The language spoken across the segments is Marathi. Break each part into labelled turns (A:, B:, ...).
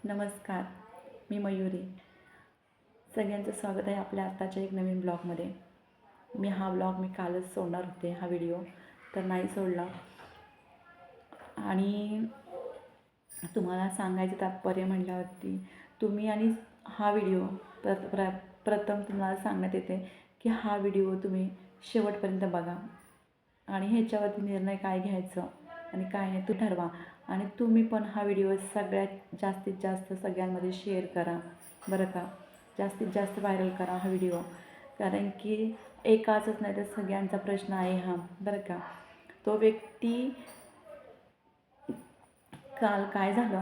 A: नमस्कार, मी मयुरी. सगळ्यांचं स्वागत आहे आपल्या आत्ताच्या एक नवीन ब्लॉगमध्ये. हा ब्लॉग कालच सोडणार होते, हा व्हिडिओ तर नाही सोडला. आणि तुम्हाला सांगायचं तात्पर्य म्हटल्यावरती तुम्ही आणि हा व्हिडिओ प्रथम तुम्हाला सांगण्यात येते की हा व्हिडिओ तुम्ही शेवटपर्यंत बघा आणि ह्याच्यावरती निर्णय काय घ्यायचं आणि काय नाही तो ठरवा. आणि तुम्ही पण हा व्हिडिओ सगळ्यात जास्तीत जास्त सगळ्यांमध्ये शेअर करा बरं का. जास्तीत जास्त व्हायरल करा हा व्हिडिओ, कारण की एकाचंच नाही तर सगळ्यांचा प्रश्न आहे हा बरं का. तो व्यक्ती काल काय झालं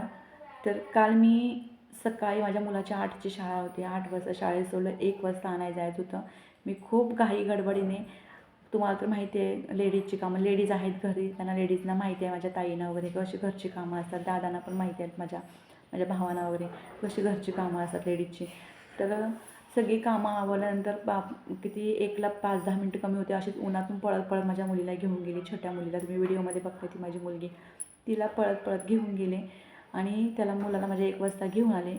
A: तर काल मी सकाळी माझ्या मुलाची 8ची शाळा होती. 8 वाजता शाळेत सोडलं, 1 वाजता आणायला जायचं होतं. मी खूप घाई गडबडीने, तुम्हाला तर माहिती आहे लेडीजची कामं, लेडीज आहेत घरी, त्यांना लेडीजना माहिती आहे, माझ्या ताईंना वगैरे कशी घरची कामं असतात, दादांना पण माहिती आहेत, माझ्या भावांना वगैरे कशी घरची कामं असतात लेडीजची. तर सगळी कामं आवरल्यानंतर किती 1ला 5-10 मिनटं कमी होते, अशीच उन्हातून पळत पळत माझ्या मुलीला घेऊन गेली, छोट्या मुलीला. तुम्ही व्हिडिओमध्ये बघते ती माझी मुलगी, तिला पळत पळत घेऊन गेले आणि मुलाला माझ्या 1 वाजता घेऊन आले.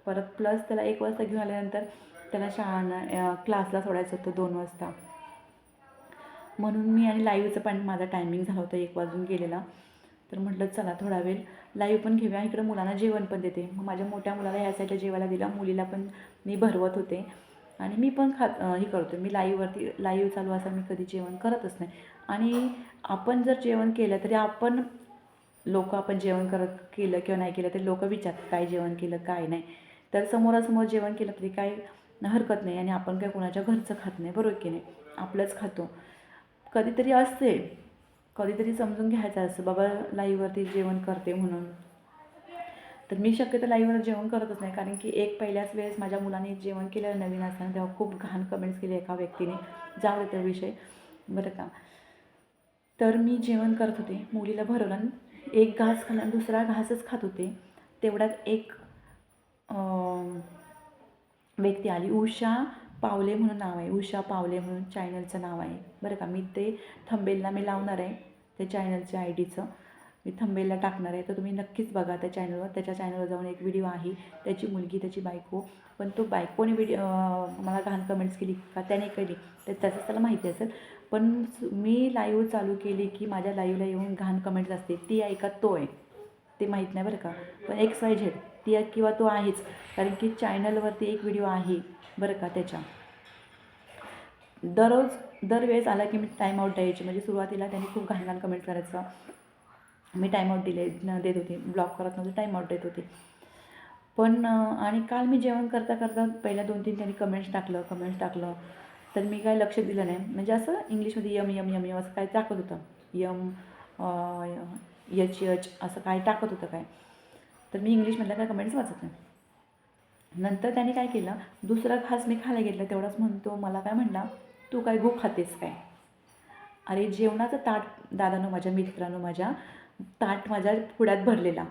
A: परत प्लस त्याला 1 वाजता घेऊन आल्यानंतर त्याला क्लासला सोडायचं होतं 2 वाजता. म्हणून मी आणि लाईव्हचं पण माझा टायमिंग झाला होता, 1 वाजून गेलेला. तर म्हटलं चला थोडा वेळ लाईव्ह पण घेऊया, इकडं मुलांना जेवण पण देते. मग माझ्या मोठ्या मुलाला ह्या साईडला जेवायला दिला, मुलीला पण मी भरवत होते आणि मी पण हे करतो. मी लाईव्ह चालू असं मी कधी जेवण करतच नाही. आणि आपण जर जेवण केलं तरी आपण जेवण केलं किंवा नाही केलं तरी लोक विचारतात काय जेवण केलं काय नाही. तर समोरासमोर जेवण केलं तरी काय हरकत नाही आणि आपण काय कोणाच्या घरचं खात नाही, बरोबर की नाही, आपलंच खातो. कधीतरी असते, कधीतरी समजून घ्यायचं असतं बाबा लाईव्हवरती जेवण करते म्हणून. तर मी शक्यतो लाईव्हवर जेवण करतच नाही, कारण की पहिल्याच वेळेस माझ्या मुलाने जेवण केलं नवीन असताना, तेव्हा खूप घाण कमेंट्स केली एका व्यक्तीने. जाऊ दे विषय बरं का. तर मी जेवण करत होते, मुलीला भरवलं, 1 घास खाल्ला, दुसरा घासच खात होते. तेवढ्यात एक व्यक्ती आली, उषा पावले म्हणून नाव आहे, उषा पावले म्हणून चॅनलचं नाव आहे बरं का. मी ते थंबनेलला मी लावणार आहे, त्या चॅनलच्या आयडीचं मी थंबनेलला टाकणार आहे, तर तुम्ही नक्कीच बघा त्या चॅनलवर. त्याच्या चॅनलवर जाऊन एक व्हिडिओ आहे, त्याची मुलगी त्याची बायको. पण तो बायकोने मला घाण कमेंट्स केली का त्याने केली तर त्याचंच त्याला माहिती असेल. पण मी लाईव्ह चालू केली की माझ्या लाईव्हला येऊन घाण कमेंट्स असते, ती आहे का तो आहे ते माहीत नाही बरं का. पण XYZ ती किंवा तो आहेच, कारण की चॅनलवरती एक व्हिडिओ आहे बरं का. त्याच्या दरवेळेस आला की मी टाईमआउट द्यायची. म्हणजे सुरुवातीला त्यांनी खूप घाण कमेंट करायचं, मी टाईमआउट देत होते, ब्लॉक करत नव्हते, टाईमआउट देत होते. पण आणि काल मी जेवण करता करता पहिल्या 2-3 त्यांनी कमेंट्स टाकलं तर मी काय लक्ष दिलं नाही. म्हणजे असं इंग्लिशमध्ये यम यम यम यम असं काय टाकत होतं, यम HH असं काय टाकत होतं काय. तर मी इंग्लिशमधल्या काय कमेंट्स वाचत नाही. नंतर त्याने काय केलं, दुसरा घास मी खायला घेतला, तेवढाच म्हणतो मला काय म्हणला, तू काय गो खातेस काय. अरे जेवणाचं ताट दादानं, माझ्या मित्रानं, ताट माझ्या पुढ्यात भरलेला,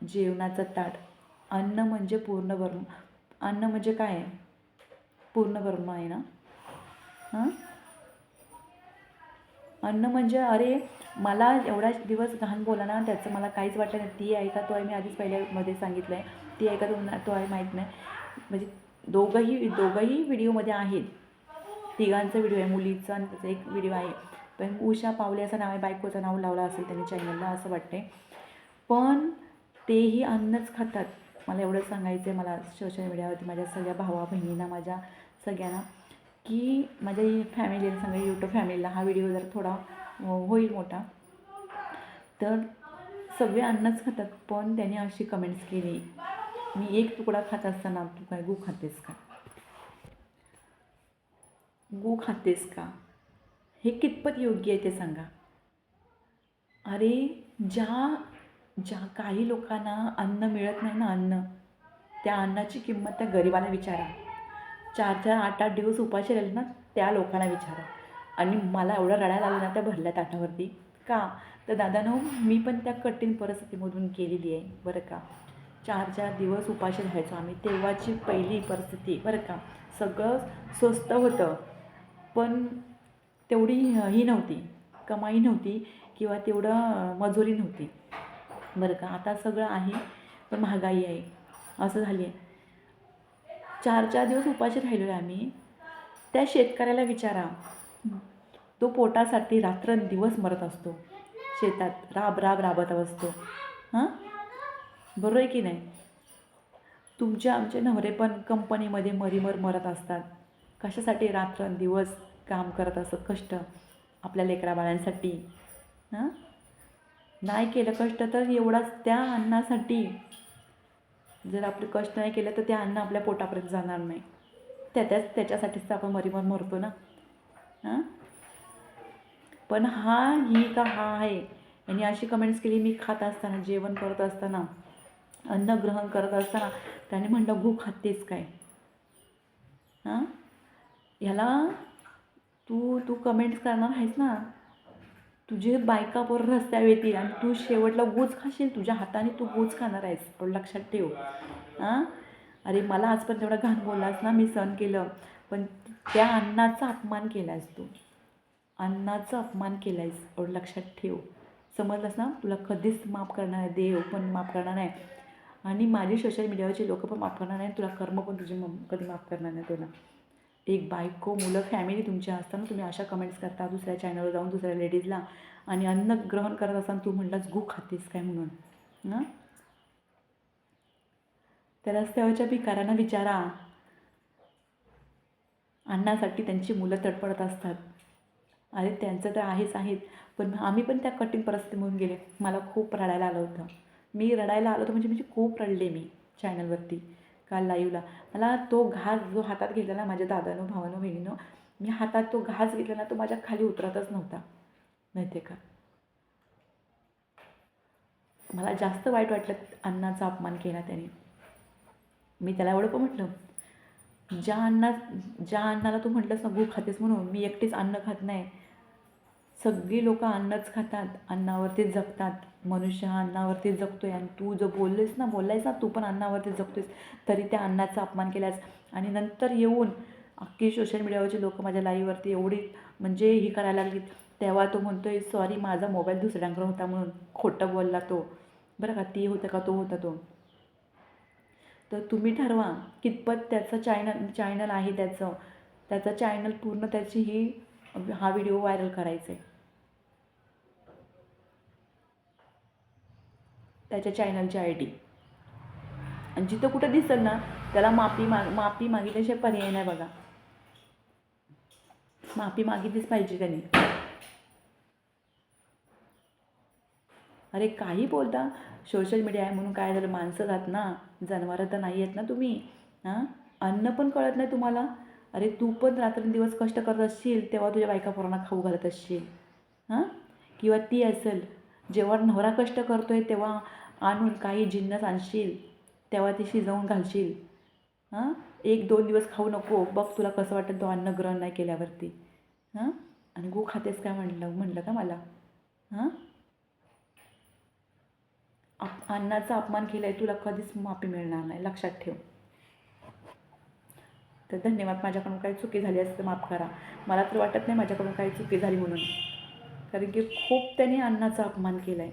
A: जेवणाचं ताट. अन्न म्हणजे पूर्ण ब्रह्म, अन्न म्हणजे काय आहे, पूर्ण ब्रह्म आहे ना. हां, अन्न म्हणजे, अरे मला एवढा दिवस घाण बोला ना, त्याचं मला काहीच वाटलं नाही. ती आहे का तो आहे, मी आधीच पहिल्यामध्ये सांगितलं आहे, ती आहे का तो आहे माहीत नाही. म्हणजे दोघंही व्हिडिओमध्ये आहेत, तिघांचा व्हिडिओ आहे, मुलीचा आणि त्याचा एक व्हिडिओ आहे. पण उषा पावले असं नाव आहे, बायकोचं नाव लावलं असेल त्यांनी चॅनलला असं वाटते. पण तेही अन्नच खातात. मला एवढं सांगायचं आहे, मला सोशल मीडियावरती माझ्या सगळ्या भावा बहिणींना, माझ्या सगळ्यांना, की माझ्या फॅमिलीला सांगा, यूट्यूब फॅमिलीला हा व्हिडिओ जर थोडा होईल मोठा, तर सगळे अन्नच खातात. पण त्याने अशी कमेंट्स केली, मी एक तुकडा खात असताना तू काय गू खातेस का, गू खातेस का, हे कितपत योग्य आहे ते सांगा. अरे ज्या काही लोकांना अन्न मिळत नाही ना, अन्न, त्या अन्नाची किंमत त्या गरिबाला विचारा. 4-4, 8-8 दिवस उपाशी राहिले ना, त्या लोकांना विचारा. आणि मला एवढं रडायला आलं ना त्या भरल्या ताटावरती. का तर दादानो, मी पण त्या कठीण परिस्थितीमधून गेलेली आहे बरं का. 4-4 दिवस उपाशी राहायचो आम्ही, तेव्हाची पहिली परिस्थिती बरं का. सगळं स्वस्त होतं, पण तेवढी ही नव्हती, कमाई नव्हती किंवा तेवढं मजुरी नव्हती बरं का. आता सगळं आहे पण महागाई आहे. असं झाली आहे. 4-4 दिवस उपाशी राहिलो आहे आम्ही. त्या शेतकऱ्याला विचारा, तो पोटासाठी रात्रंदिवस मरत असतो, शेतात राब राबत असतो. हां, बरोबर आहे की नाही? तुमचे आमचे नवरे पण कंपनीमध्ये मरत असतात. कशासाठी? रात्रंदिवस काम करत असत, कष्ट आपल्या लेकराबाळांसाठी. हां, नाही केलं कष्ट तर एवढाच त्या अन्नासाठी. जर आपले कष्ट नाही केलं तर ते अन्न आपल्या पोटापर्यंत जाणार नाही. त्याच्यासाठीच तर आपण मरतो ना. हां, पण ही का हा आहे. यांनी अशी कमेंट्स केली, मी खात असताना, जेवण करत असताना, अन्न ग्रहण करत असताना त्याने म्हटलं, गू खातेस काय? हां, ह्याला तू कमेंट्स करणार आहेस ना, तुझे बायका बरोबर रस्त्यावर येतील आणि तू शेवटला गूज खाशील. तुझ्या हाताने तू गूज खाणार आहेस, लक्षात ठेव. हां, अरे मला आजपर्यंत एवढा घाण बोललास ना, मी सहन केलं, पण त्या अन्नाचा अपमान केला आहेस तू. अन्नाचा अपमान केला आहेस, एवढं लक्षात ठेव. समजलंस ना? तुला कधीच माफ करणार आहे, देव पण माफ करणार नाही आणि माझे सोशल मीडियावरचे लोक पण माफ करणार नाही. तुला कर्म पण तुझे कधी माफ करणार नाही तुला. एक बायको, मुलं, फॅमिली तुमच्या असताना तुम्ही अशा कमेंट्स करता दुसऱ्या चॅनलवर जाऊन दुसऱ्या लेडीजला, आणि अन्न ग्रहण करत असताना तू म्हटलास गू खातेस काय म्हणून. ना, त्या रस्त्यावरच्या भिकाऱ्यांना विचारा, अन्नासाठी त्यांची मुलं तडफडत असतात. अरे त्यांचं तर आहेत, पण आम्ही पण त्या कठीण परिस्थितीमधून गेले. मला खूप रडायला आलं होतं. मी रडायला आलो होतं म्हणजे खूप रडले मी चॅनलवरती काल लाईव्हला. मला तो घास जो हातात घेतला ना माझ्या दादानं, भावानं, बहिणीनं, मी हातात तो घास घेतला ना, तो माझ्या खाली उतरतच नव्हता, माहिती आहे का? मला जास्त वाईट वाटलं, अन्नाचा अपमान केला त्याने. मी त्याला एवढं पण म्हटलं, ज्या अन्नाला तू म्हटलंस ना गू खातेस म्हणून, मी एकटीच अन्न खात नाही, सगळी लोक अन्नच खातात, अन्नावरतीच जगतात. मनुष्य हा अन्नावरतीच जगतोय आणि तू जो बोललायस ना तू पण अन्नावरतीच जगतोयस, तरी त्या अन्नाचा अपमान केलास. आणि नंतर येऊन अख्खी सोशल मीडियावरची लोक माझ्या लाईव्हवरती एवढी म्हणजे ही करायला लागली. तेव्हा तो म्हणतोय सॉरी, माझा मोबाईल दुसऱ्यांकडे होता म्हणून खोटं बोलला तो, बरं का? ती होतं का तो होता तो. तर तुम्ही ठरवा कितपत त्याचं चॅनल आहे, त्याचं चॅनल पूर्ण त्याची हा व्हिडिओ व्हायरल करायचा आहे. त्याच्या चॅनलची ID, आणि जिथं कुठं दिसेल ना त्याला माफी मागितल्याशिवाय पर्याय नाही बघा. माफी मागितलीच पाहिजे त्यांनी. अरे काही बोलता, सोशल मीडिया आहे म्हणून काय झालं? माणसं आहात ना, जनावरं तर नाही आहेत ना तुम्ही. हां, अन्न पण कळत नाही तुम्हाला? अरे तू पण रात्रंदिवस कष्ट करत असशील, तेव्हा तुझ्या बायका पोरांना खाऊ घालत असशील. हां, किंवा ती असेल, जेव्हा नवरा कष्ट करतो आहे तेव्हा आणून काही जिन्नस आणशील, तेव्हा ती शिजवून घालशील. हां, 1-2 दिवस खाऊ नको, बघ तुला कसं वाटेल तो अन्न ग्रहण नाही केल्यावरती. हां, आणि गू खातेस काय म्हणलं का मला? हां, अन्नाचा अपमान केला आहे, तुला कधीच माफी मिळणार नाही, लक्षात ठेव. तर धन्यवाद. माझ्याकडून काही चुकी झाली असेल तर माफ करा. मला तर वाटत नाही माझ्याकडून काही चुकी झाली म्हणून, कारण की खूप त्याने अन्नाचा अपमान केला आहे.